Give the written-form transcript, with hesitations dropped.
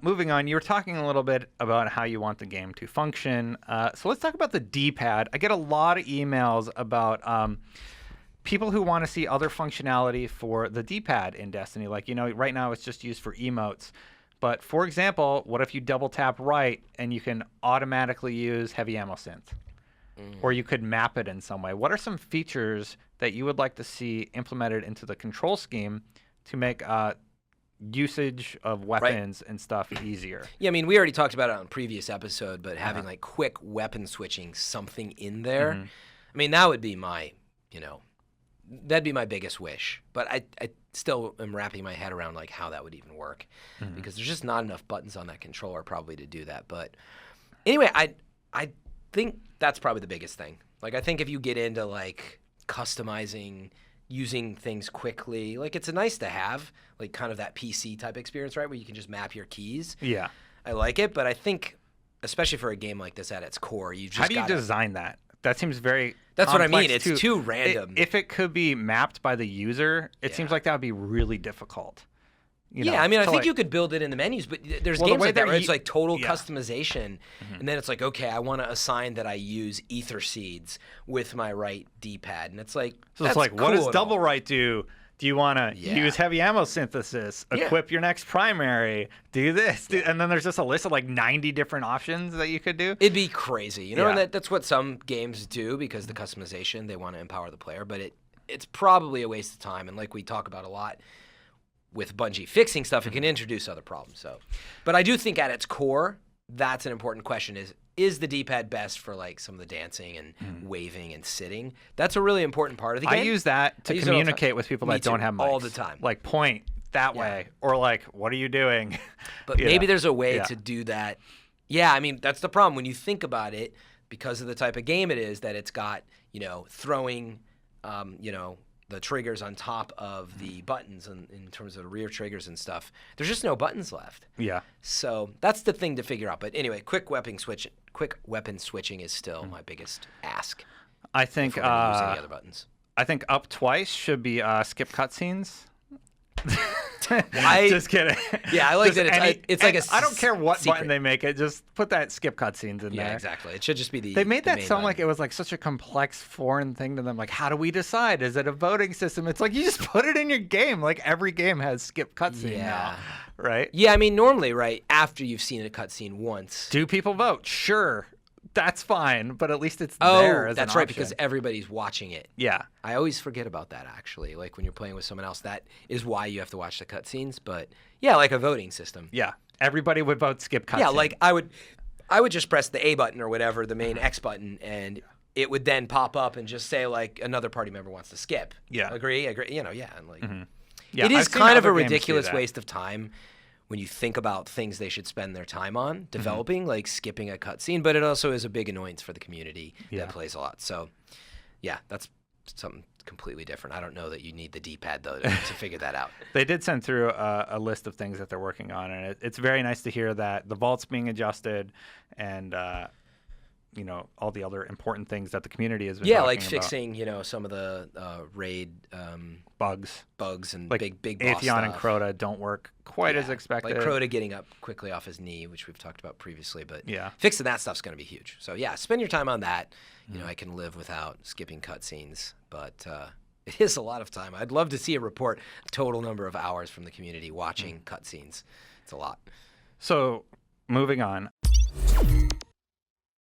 Moving on, you were talking a little bit about how you want the game to function. So let's talk about the D-pad. I get a lot of emails about people who want to see other functionality for the D-pad in Destiny. Like, right now it's just used for emotes. But for example, what if you double tap right and you can automatically use heavy ammo synth? Or you could map it in some way. What are some features that you would like to see implemented into the control scheme to make usage of weapons and stuff easier? Yeah, I mean, we already talked about it on a previous episode, but having like quick weapon switching, something in there, I mean, that would be my, that'd be my biggest wish. But I still am wrapping my head around like how that would even work, because there's just not enough buttons on that controller probably to do that. But anyway, I think that's probably the biggest thing. Like, I think if you get into like customizing, using things quickly, like it's a nice to have, like kind of that PC type experience, right? Where you can just map your keys. Yeah. I like it, but I think, especially for a game like this at its core, you just How do you design that? That seems very That's what I mean. complex It's too random. If it could be mapped by the user, it seems like that would be really difficult. I mean, I think you could build it in the menus, but there's games like that where it's like total customization, and then it's like, okay, I want to assign that I use ether seeds with my right D-pad, and it's like, so it's like, what does double right do? Do you want to use heavy ammo synthesis, equip your next primary, do this, and then there's just a list of like 90 different options that you could do? It'd be crazy, and that's what some games do because the customization, they want to empower the player, but it's probably a waste of time, and like we talk about a lot, with Bungie fixing stuff, it can introduce other problems. So, but I do think at its core, that's an important question: is the D-pad best for like some of the dancing and waving and sitting? That's a really important part of the game. I use that to communicate with people that don't have mics all the time. Like point that way, or like, what are you doing? But maybe there's a way to do that. Yeah, I mean, that's the problem when you think about it, because of the type of game it is, that it's got throwing, the triggers on top of the buttons in terms of the rear triggers and stuff. There's just no buttons left. Yeah. So that's the thing to figure out. But anyway, quick weapon switching is still my biggest ask. I think use any other buttons. I think up twice should be skip cutscenes. I just kidding. Yeah, I like that. It's like a. I don't care what secret button they make it. Just put that skip cutscenes in there. Yeah, exactly. It should just be the. They made that main sound button. like it was like such a complex foreign thing to them. Like, how do we decide? Is it a voting system? It's like you just put it in your game. Like every game has skip cutscene now, right? Yeah, I mean normally, right after you've seen a cutscene once. Do people vote? Sure. That's fine, but at least it's there as that's an right, option. because everybody's watching it. Yeah. I always forget about that, actually. Like, when you're playing with someone else, that is why you have to watch the cutscenes. But, yeah, like a voting system. Yeah. Everybody would vote skip cutscene. Yeah, like, I would just press the A button or whatever, the main X button, and it would then pop up and just say, like, another party member wants to skip. Yeah. Agree? And, like... Yeah, it is I've seen kind of a other games do ridiculous that. waste of time when you think about things they should spend their time on developing, like skipping a cutscene, but it also is a big annoyance for the community that plays a lot. So, yeah, that's something completely different. I don't know that you need the D-pad, though, to figure that out. They did send through a list of things that they're working on, and it's very nice to hear that the vault's being adjusted and all the other important things that the community has been talking like about. fixing, some of the raid bugs and like big boss Atheon stuff. and Crota don't work quite as expected. Like Crota getting up quickly off his knee, which we've talked about previously, but fixing that stuff's going to be huge. So yeah, spend your time on that. I can live without skipping cutscenes, but it is a lot of time. I'd love to see a report total number of hours from the community watching cutscenes. It's a lot. So moving on,